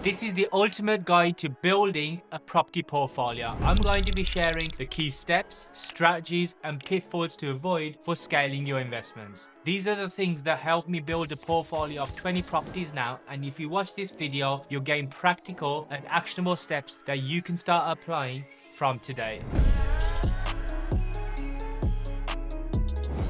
This is the ultimate guide to building a property portfolio. I'm going to be sharing the key steps, strategies, and pitfalls to avoid for scaling your investments. These are the things that help me build a portfolio of 20 properties now, and if you watch this video, you'll gain practical and actionable steps that you can start applying from today.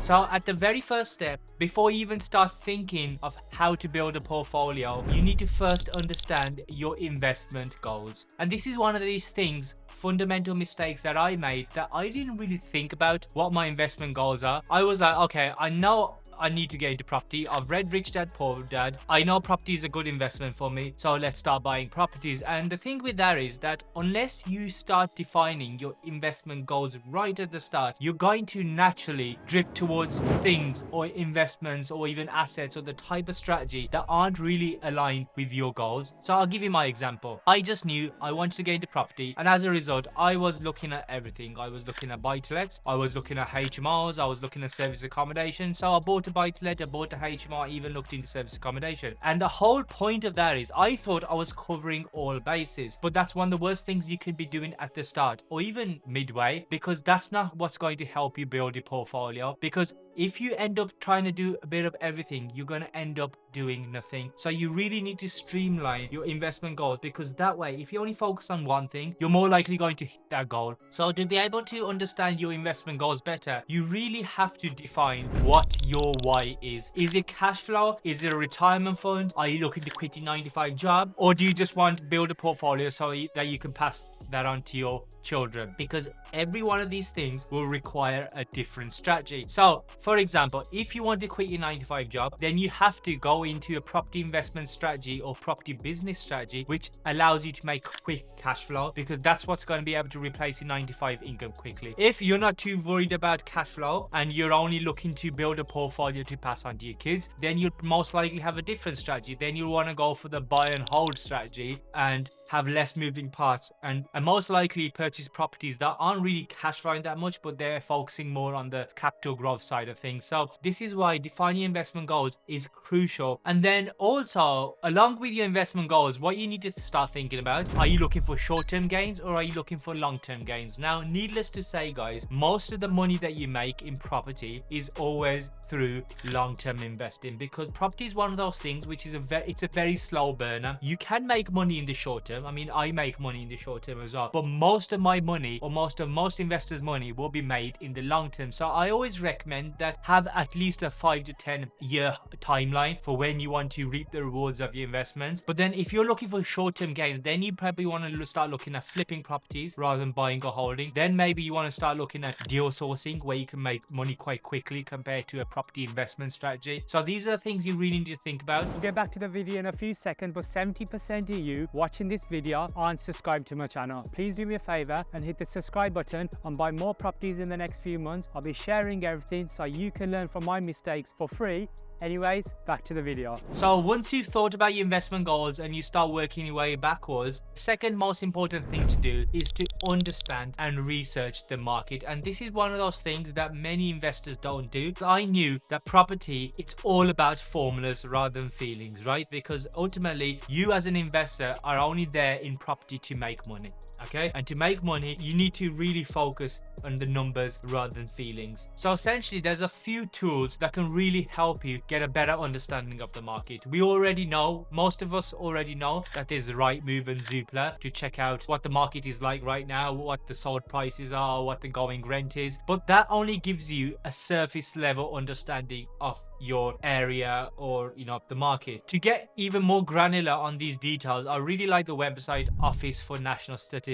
So at the very first step, before you even start thinking of how to build a portfolio, you need to first understand your investment goals. And this is one of these things, fundamental mistakes that I made, that I didn't really think about what my investment goals are. I was like, okay, I know I need to get into property. I've read Rich Dad Poor Dad. I know property is a good investment for me, so let's start buying properties. And the thing with that is that unless you start defining your investment goals right at the start, you're going to naturally drift towards things or investments or even assets or the type of strategy that aren't really aligned with your goals. So I'll give you my example. I just knew I wanted to get into property, and as a result, I was looking at everything. I was looking at buy-to-lets, I was looking at HMOs, I was looking at service accommodation. So I bought a buy-to-let, I bought a HMO, I even looked into service accommodation. And the whole point of that is I thought I was covering all bases, but that's one of the worst things you could be doing at the start or even midway, because that's not what's going to help you build your portfolio. Because if you end up trying to do a bit of everything, you're going to end up doing nothing. So you really need to streamline your investment goals, because that way, if you only focus on one thing, you're more likely going to hit that goal. So to be able to understand your investment goals better, you really have to define what your why is. Is it cash flow? Is it a retirement fund? Are you looking to quit your 9-to-5 job? Or do you just want to build a portfolio so that you can pass that on to your children? Because every one of these things will require a different strategy. So for example, if you want to quit your 9-to-5 job, then you have to go into a property investment strategy or property business strategy, which allows you to make quick cash flow, because that's what's going to be able to replace your 9-to-5 income quickly. If you're not too worried about cash flow and you're only looking to build a portfolio to pass on to your kids, then you'll most likely have a different strategy. Then you'll want to go for the buy and hold strategy and have less moving parts, and most likely purchase properties that aren't really cash flowing that much, but they're focusing more on the capital growth side of things. So this is why defining investment goals is crucial. And then also, along with your investment goals, what you need to start thinking about, are you looking for short-term gains or are you looking for long-term gains? Now, needless to say, guys, most of the money that you make in property is always through long-term investing, because property is one of those things which is it's a very slow burner. You can make money in the short term. I mean, I make money in the short term as well, but most of my money, or most investors' money, will be made in the long term. So I always recommend that have at least a 5 to 10 year timeline for when you want to reap the rewards of your investments. But then if you're looking for short-term gain, then you probably want to start looking at flipping properties rather than buying or holding. Then maybe you want to start looking at deal sourcing, where you can make money quite quickly compared to a property investment strategy. So these are the things you really need to think about. We'll get back to the video in a few seconds, but 70% of you watching this video aren't subscribed to my channel. Please do me a favor and hit the subscribe button and buy more properties in the next few months. I'll be sharing everything so you can learn from my mistakes for free. Anyways, back to the video. So once you've thought about your investment goals and you start working your way backwards, the second most important thing to do is to understand and research the market. And this is one of those things that many investors don't do. I knew that property, it's all about formulas rather than feelings, right? Because ultimately, you as an investor are only there in property to make money. Okay, and to make money, you need to really focus on the numbers rather than feelings. So essentially, there's a few tools that can really help you get a better understanding of the market. We already know, most of us already know, that there's Rightmove and Zoopla to check out what the market is like right now, what the sold prices are, what the going rent is. But that only gives you a surface level understanding of your area or the market. To get even more granular on these details, I really like the website Office for National Statistics,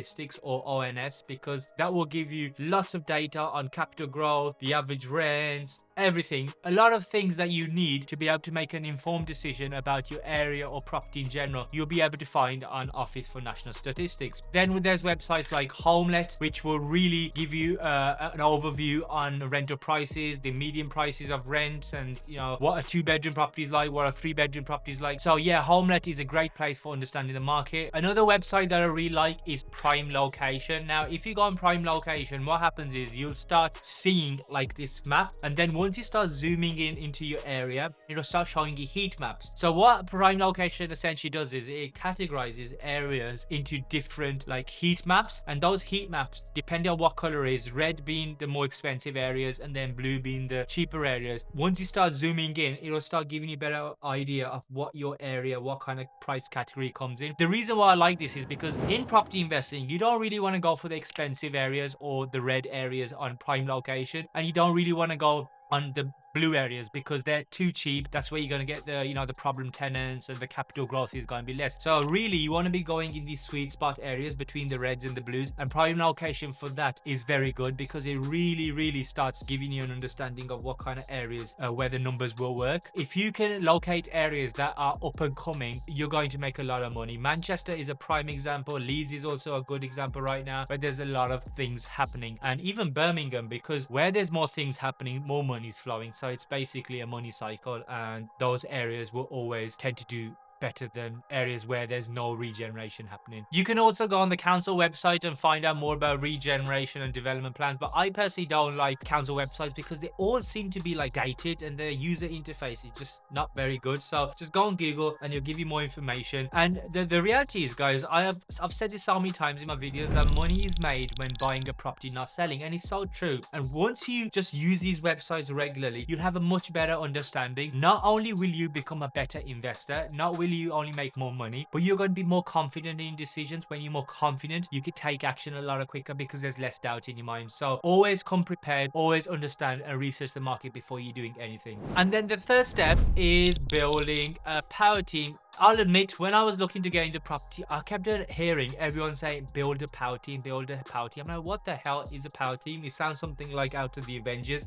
or ONS, because that will give you lots of data on capital growth, the average rents, everything, a lot of things that you need to be able to make an informed decision about your area or property in general. You'll be able to find on Office for National Statistics. Then there's websites like HomeLet, which will really give you an overview on rental prices, the median prices of rents, and what a 2-bedroom property is like, what a 3-bedroom property is like. So yeah, Homelet is a great place for understanding the market. Another website that I really like is Prime Location. Now, if you go on Prime Location, what happens is you'll start seeing like this map, and then once you start zooming in into your area, it'll start showing you heat maps. So what Prime Location essentially does is it categorizes areas into different like heat maps, and those heat maps, depending on what color is, red being the more expensive areas and then blue being the cheaper areas. Once you start zooming in, it'll start giving you a better idea of what your area, what kind of price category comes in. The reason why I like this is because in property investing, you don't really want to go for the expensive areas or the red areas on Prime Location, and you don't really want to go on the blue areas because they're too cheap. That's where you're going to get the the problem tenants, and the capital growth is going to be less. So really, you want to be going in these sweet spot areas between the reds and the blues, and Prime Location for that is very good because it really starts giving you an understanding of what kind of areas where the numbers will work. If you can locate areas that are up and coming, you're going to make a lot of money. Manchester is a prime example. Leeds is also a good example right now, where there's a lot of things happening, and even Birmingham, because where there's more things happening, more money is flowing. So it's basically a money cycle, and those areas will always tend to do better than areas where there's no regeneration happening. You can also go on the council website and find out more about regeneration and development plans, but I personally don't like council websites because they all seem to be like dated, and their user interface is just not very good. So just go on Google and it'll give you more information. And the reality is, guys, I've said this so many times in my videos, that money is made when buying a property, not selling, and it's so true. And once you just use these websites regularly, you'll have a much better understanding. Not only will you become a better investor, not will you only make more money, but you're going to be more confident in decisions. When you're more confident, you can take action a lot quicker because there's less doubt in your mind. So always come prepared, always understand and research the market before you're doing anything. And then the third step is building a power team. I'll admit, when I was looking to get into property, I kept hearing everyone saying, build a power team, build a power team. I'm like, what the hell is a power team? It sounds something like out of the Avengers.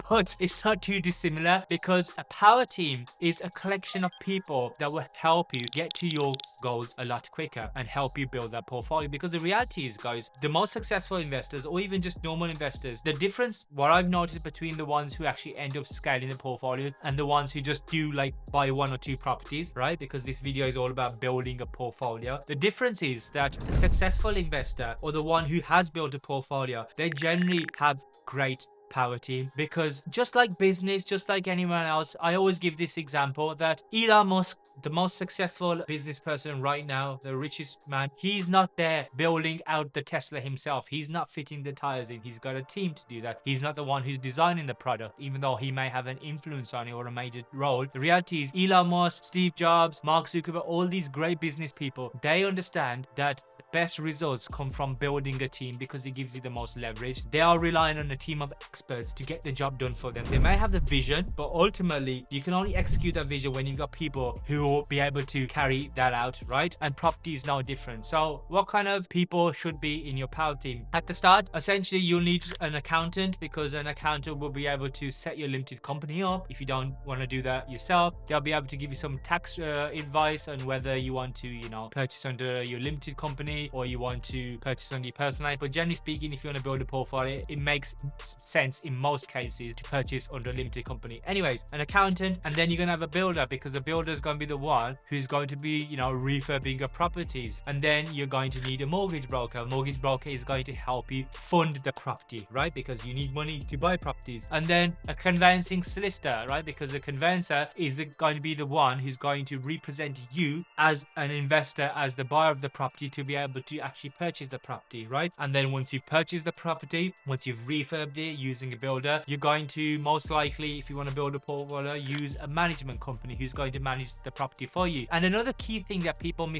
But it's not too dissimilar, because a power team is a collection of people that will help you get to your goals a lot quicker and help you build that portfolio. Because the reality is, guys, the most successful investors, or even just normal investors, the difference, what I've noticed between the ones who actually end up scaling the portfolios and the ones who just do like buy 1 or 2 properties, right? Because this video is all about building a portfolio. The difference is that the successful investor, or the one who has built a portfolio, they generally have great power team. Because just like business, just like anyone else, I always give this example that Elon Musk, the most successful business person right now, the richest man, he's not there building out the Tesla himself. He's not fitting the tires in. He's got a team to do that. He's not the one who's designing the product, even though he may have an influence on it or a major role. The reality is Elon Musk, Steve Jobs, Mark Zuckerberg, all these great business people, they understand that best results come from building a team because it gives you the most leverage. They are relying on a team of experts to get the job done for them. They may have the vision, but ultimately you can only execute that vision when you've got people who will be able to carry that out, right? And property is no different. So what kind of people should be in your power team? At the start, essentially you'll need an accountant, because an accountant will be able to set your limited company up. If you don't want to do that yourself, they'll be able to give you some tax advice on whether you want to, purchase under your limited company or you want to purchase on your personal line. But generally speaking, if you want to build a portfolio, it makes sense in most cases to purchase under a limited company. Anyways, an accountant, and then you're going to have a builder, because the builder is going to be the one who's going to be, refurbing your properties. And then you're going to need a mortgage broker. A mortgage broker is going to help you fund the property, right? Because you need money to buy properties. And then a conveyancing solicitor, right? Because a conveyancer is going to be the one who's going to represent you as an investor, as the buyer of the property, to be able to actually purchase the property, right? And then once you've purchased the property, once you've refurbed it using a builder, you're going to most likely, if you want to build a portfolio, use a management company who's going to manage the property for you. And another key thing that people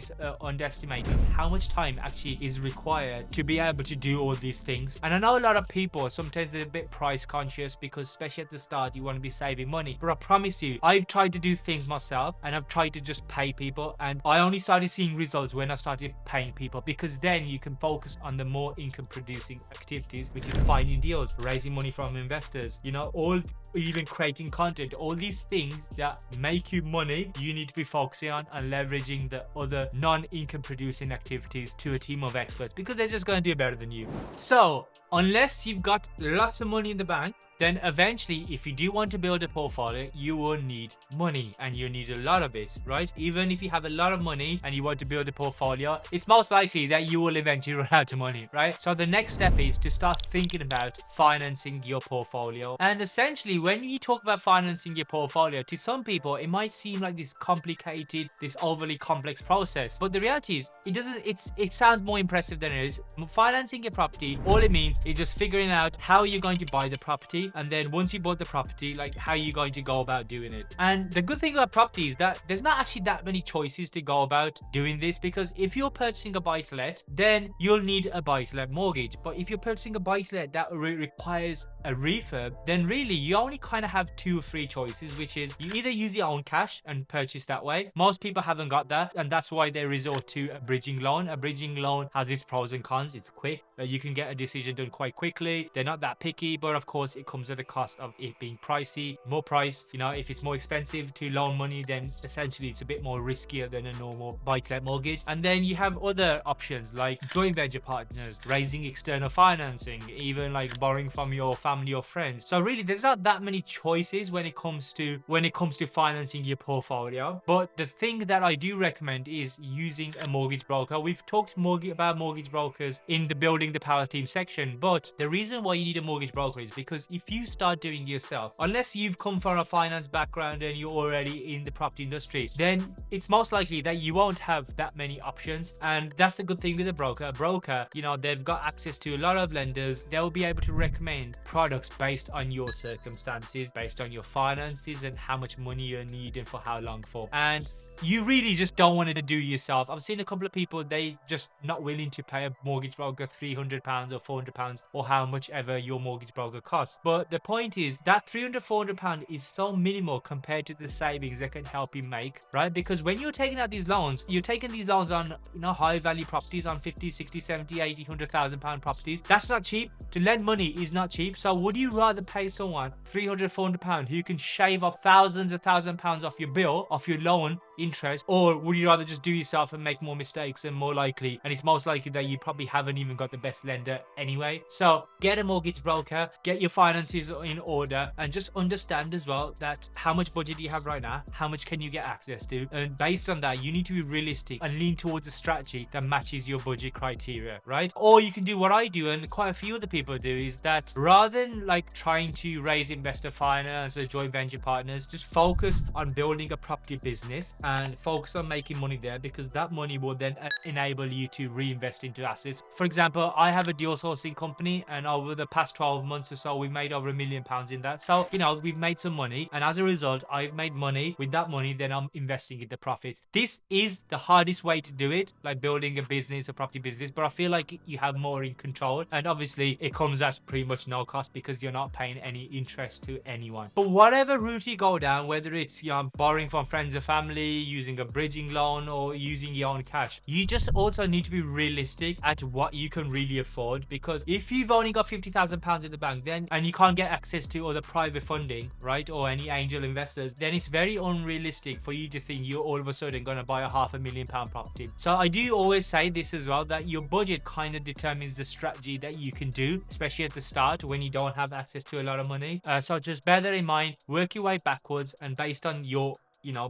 underestimate is how much time actually is required to be able to do all these things. And I know a lot of people, sometimes they're a bit price conscious, because especially at the start, you want to be saving money. But I promise you, I've tried to do things myself, and I've tried to just pay people, and I only started seeing results when I started paying people because then you can focus on the more income producing activities, which is finding deals, raising money from investors, all, even creating content. All these things that make you money, you need to be focusing on and leveraging the other non-income producing activities to a team of experts, because they're just going to do better than you. So unless you've got lots of money in the bank, then eventually, if you do want to build a portfolio, you will need money, and you need a lot of it, right? Even if you have a lot of money and you want to build a portfolio, it's most likely that you will eventually run out of money, right? So the next step is to start thinking about financing your portfolio. And essentially, when you talk about financing your portfolio, to some people, it might seem like this complicated, this overly complex process. But the reality is, it sounds more impressive than it is. Financing your property, all it means is just figuring out how you're going to buy the property, and then once you bought the property, like how you're going to go about doing it. And the good thing about property is that there's not actually that many choices to go about doing this, because if you're purchasing a buy-to-let, then you'll need a buy-to-let mortgage. But if you're purchasing a buy-to-let that requires a refurb, then really you only kind of have 2 or 3 choices, which is you either use your own cash and purchase that way. Most people haven't got that, and that's why they resort to a bridging loan. A bridging loan has its pros and cons. It's quick, you can get a decision done quite quickly. They're not that picky, but of course it comes at a cost of it being pricey, more price. If it's more expensive to loan money, then essentially it's a bit more riskier than a normal buy-to-let mortgage. And then you have other options like joint venture partners, raising external financing, even like borrowing from your family or friends. So really, there's not that many choices when it comes to financing your portfolio. But the thing that I do recommend is using a mortgage broker. We've talked about mortgage brokers in the Building the Power Team section, but the reason why you need a mortgage broker is because if you start doing it yourself, unless you've come from a finance background and you're already in the property industry, then it's most likely that you won't have that many options. And that's a good thing with a broker. A broker, they've got access to a lot of lenders. They'll be able to recommend products based on your circumstances, based on your finances and how much money you need and for how long for. And you really just don't want to do yourself. I've seen a couple of people, they just not willing to pay a mortgage broker £300 or £400 or how much ever your mortgage broker costs. But the point is that £300-400 is so minimal compared to the savings that can help you make, right? Because when you're taking out these loans, you're taking these loans on high value properties, on 50, 60, 70, 80, £100,000 properties. That's not cheap. To lend money is not cheap. So would you rather pay someone £300-400 who can shave off thousands of £1,000s off your bill, off your loan interest, or would you rather just do yourself and make more mistakes and more likely, and it's most likely that you probably haven't even got the best lender anyway? So get a mortgage broker, get your finances in order, and just understand as well that how much budget do you have right now, how much can you get access to, and based on that you need to be realistic and lean towards a strategy that matches your budget criteria, right? Or you can do what I do and quite a few other people do, is that rather than like trying to raise investor finance or joint venture partners, just focus on building a property business and focus on making money there, because that money will then enable you to reinvest into assets. For example, I have a deal sourcing company, and over the past 12 months or so, we've made over £1 million in that. So, we've made some money, and as a result, I've made money. With that money, then I'm investing in the profits. This is the hardest way to do it, like building a business, a property business, but I feel like you have more in control, and obviously it comes at pretty much no cost because you're not paying any interest to anyone. But whatever route you go down, whether it's borrowing from friends or family, using a bridging loan, or using your own cash, you just also need to be realistic at what you can really afford. Because if you've only got £50,000 in the bank, then and you can't get access to other private funding, right, or any angel investors, then it's very unrealistic for you to think you're all of a sudden going to buy a £500,000 property. So I do always say this as well, that your budget kind of determines the strategy that you can do, especially at the start when you don't have access to a lot of money. So just bear that in mind, work your way backwards, and based on your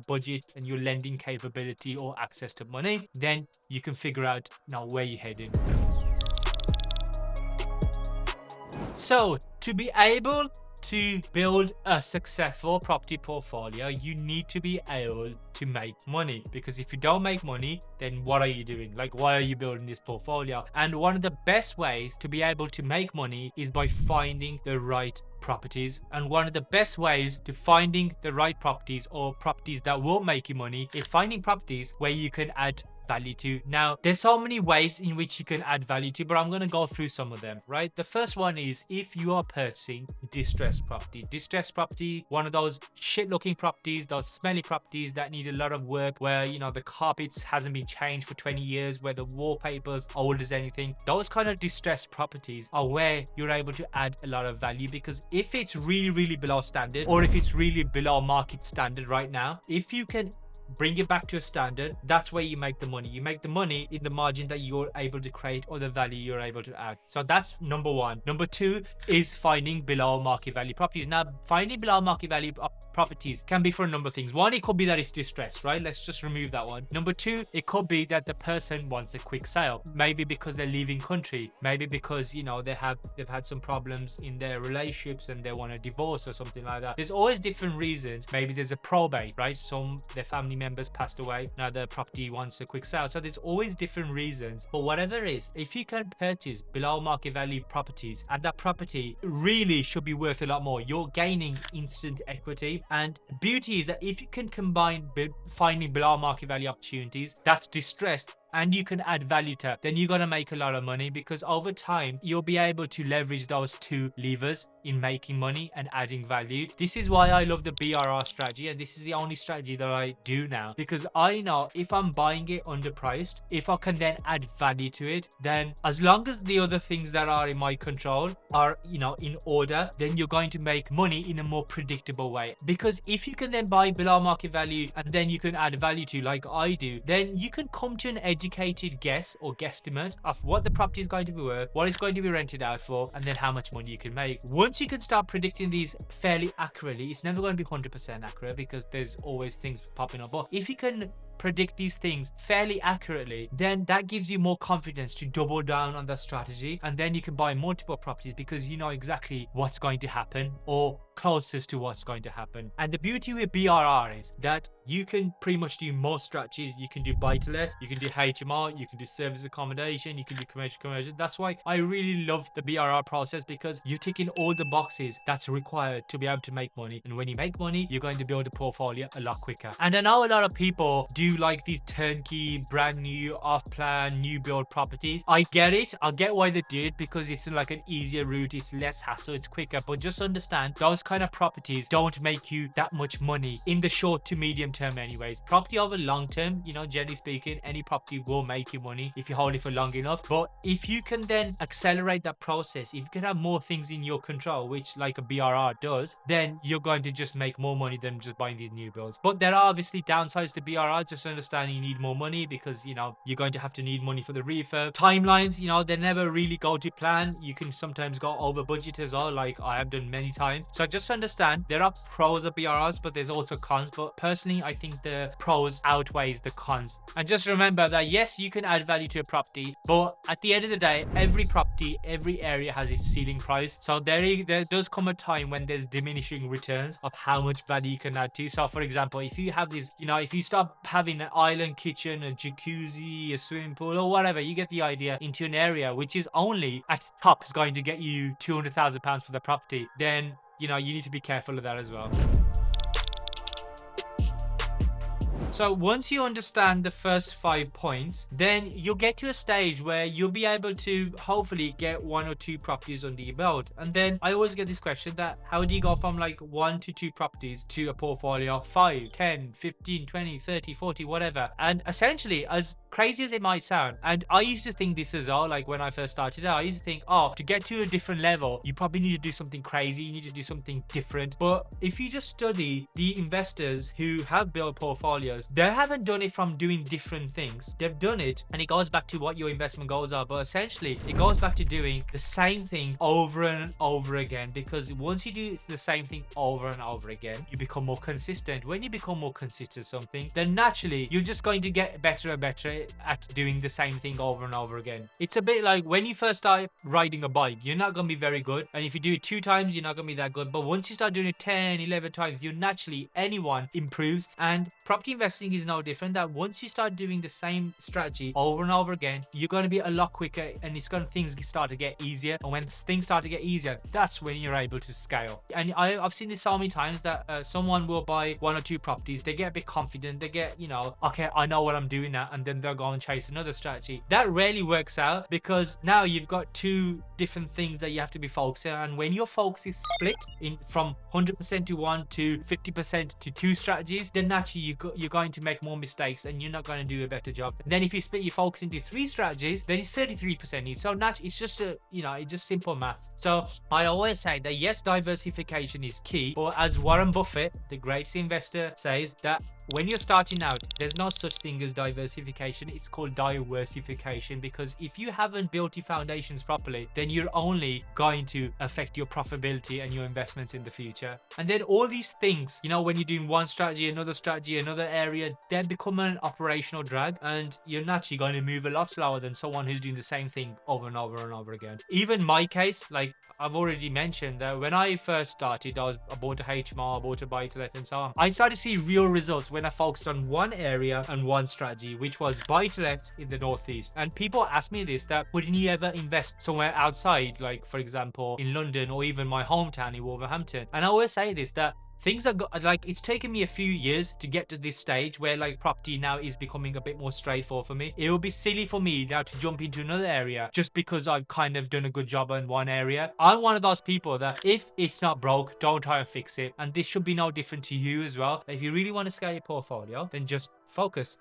budget and your lending capability or access to money, then you can figure out where you're heading. So to be able to build a successful property portfolio, you need to be able to make money, because if you don't make money, then what are you doing? Like, why are you building this portfolio? And one of the best ways to be able to make money is by finding the right properties. And one of the best ways to finding the right properties, or properties that will make you money, is finding properties where you can add value to. Now, there's so many ways in which you can add value to, but I'm going to go through some of them, right? The first one is if you are purchasing distressed property. Distressed property, one of those shit looking properties, those smelly properties that need a lot of work, where, you know, the carpets hasn't been changed for 20 years, where the wallpaper's old as anything. Those kind of distressed properties are where you're able to add a lot of value, because if it's really, really below standard, or if it's really below market standard right now, if you can bring it back to a standard, that's where you make the money. You make the money in the margin that you're able to create or the value you're able to add. So that's number one. Number two is finding below market value properties. Now, finding below market value properties can be for a number of things. One, it could be that it's distressed, right? Let's just remove that one. Number two, it could be that the person wants a quick sale, maybe because they're leaving country, maybe because, you know, they've had some problems in their relationships and they want a divorce or something like that. There's always different reasons. Maybe there's a probate, right? Their family members passed away, now the property wants a quick sale. So there's always different reasons. But whatever it is, if you can purchase below market value properties, and that property really should be worth a lot more, you're gaining instant equity. And beauty is that if you can combine finding below market value opportunities that's distressed, and you can add value to it, then you're going to make a lot of money, because over time you'll be able to leverage those two levers in making money and adding value. This is why I love the BRR strategy, and this is the only strategy that I do now, because I know if I'm buying it underpriced, if I can then add value to it, then as long as the other things that are in my control are, you know, in order, then you're going to make money in a more predictable way. Because if you can then buy below market value and then you can add value to, like I do, then you can come to an educated guess or guesstimate of what the property is going to be worth, what it's going to be rented out for, and then how much money you can make. Once you can start predicting these fairly accurately, it's never going to be 100% accurate, because there's always things popping up, but if you can predict these things fairly accurately, then that gives you more confidence to double down on that strategy, and then you can buy multiple properties because you know exactly what's going to happen, or closest to what's going to happen. And the beauty with BRR is that you can pretty much do most strategies. You can do buy to let, you can do HMO, you can do service accommodation, you can do commercial conversion. That's why I really love the BRR process, because you're ticking all the boxes that's required to be able to make money. And when you make money, you're going to build a portfolio a lot quicker. And I know a lot of people do like these turnkey, brand new, off plan, new build properties. I get it. I get why they do it, because it's like an easier route, it's less hassle, it's quicker. But just understand, those kind of properties don't make you that much money in the short to medium term anyways. Property over long term, you know, generally speaking, any property will make you money if you hold it for long enough. But if you can then accelerate that process, if you can have more things in your control, which like a BRR does, then you're going to just make more money than just buying these new builds. But there are obviously downsides to BRR. Just understand you need more money, because, you know, you're going to have to need money for the refurb. Timelines, you know, they never really go to plan. You can sometimes go over budget as well, like I have done many times. So just understand there are pros of BRRs, but there's also cons. But personally, I think the pros outweighs the cons. And just remember that yes, you can add value to a property, but at the end of the day, every property, every area has its ceiling price. So there does come a time when there's diminishing returns of how much value you can add to. So for example, if you have these, you know, if you start having an island kitchen, a jacuzzi, a swimming pool, or whatever, you get the idea, into an area which is only at top is going to get you £200,000 for the property, then, you know, you need to be careful of that as well. So once you understand the first 5 points, then you'll get to a stage where you'll be able to hopefully get 1 or 2 properties under your belt. And then I always get this question, that how do you go from like 1 to 2 properties to a portfolio of 5, 10, 15, 20, 30, 40, whatever. And essentially, as crazy as it might sound, and I used to think this as well, like when I first started out, I used to think, oh, to get to a different level, you probably need to do something crazy, you need to do something different. But if you just study the investors who have built portfolios, they haven't done it from doing different things. They've done it, and it goes back to what your investment goals are, but essentially it goes back to doing the same thing over and over again, because once you do the same thing over and over again, you become more consistent. When you become more consistent at something, then naturally you're just going to get better and better at doing the same thing over and over again. It's a bit like when you first start riding a bike, you're not going to be very good, and if you do it 2 times, you're not going to be that good. But once you start doing it 10, 11 times, you naturally, anyone improves. And property investing is no different, that once you start doing the same strategy over and over again, you're going to be a lot quicker, and things start to get easier. And when things start to get easier, that's when you're able to scale. And I've seen this so many times that someone will buy 1 or 2 properties, they get a bit confident, they get, you know, okay, I know what I'm doing now, and then they'll I'll go and chase another strategy. That rarely works out because now you've got two different things that you have to be focusing on. And when your focus is split in from 100% to one to 50% to two strategies, then naturally you're going to make more mistakes and you're not going to do a better job. And then if you split your focus into three strategies, then it's 33% each. So naturally, it's just it's just simple math. So I always say that yes, diversification is key, but as Warren Buffett, the greatest investor, says that when you're starting out, there's no such thing as diversification. It's called diversification, because if you haven't built your foundations properly, then you're only going to affect your profitability and your investments in the future. And then all these things, when you're doing one strategy, another area, then become an operational drag, and you're naturally going to move a lot slower than someone who's doing the same thing over and over and over again. Even my case, like I've already mentioned that when I first started, I bought a HMO, I bought a buy-to-let and so on. I started to see real results when I focused on one area and one strategy, which was buy-to-let in the Northeast. And people ask me this, that wouldn't you ever invest somewhere outside, like for example in London or even my hometown in Wolverhampton? And I always say this, that things are like, it's taken me a few years to get to this stage where like property now is becoming a bit more straightforward for me. It would be silly for me now to jump into another area just because I've kind of done a good job in one area. I'm one of those people that if it's not broke, don't try and fix it. And this should be no different to you as well. If you really want to scale your portfolio, then just focus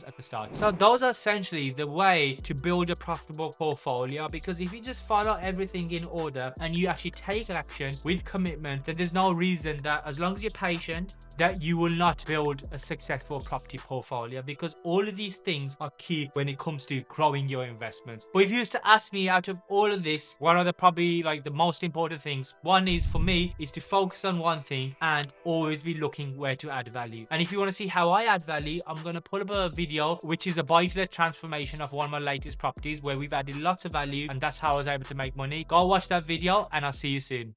at the start. So those are essentially the way to build a profitable portfolio, because if you just follow everything in order and you actually take action with commitment, then there's no reason that, as long as you're patient, that you will not build a successful property portfolio, because all of these things are key when it comes to growing your investments. But if you used to ask me, out of all of this, what are probably like the most important things? One is, for me, is to focus on one thing and always be looking where to add value. And if you want to see how I add value, I'm going to put up a video which is a buy-to-let transformation of one of my latest properties where we've added lots of value, and that's how I was able to make money. Go watch that video and I'll see you soon.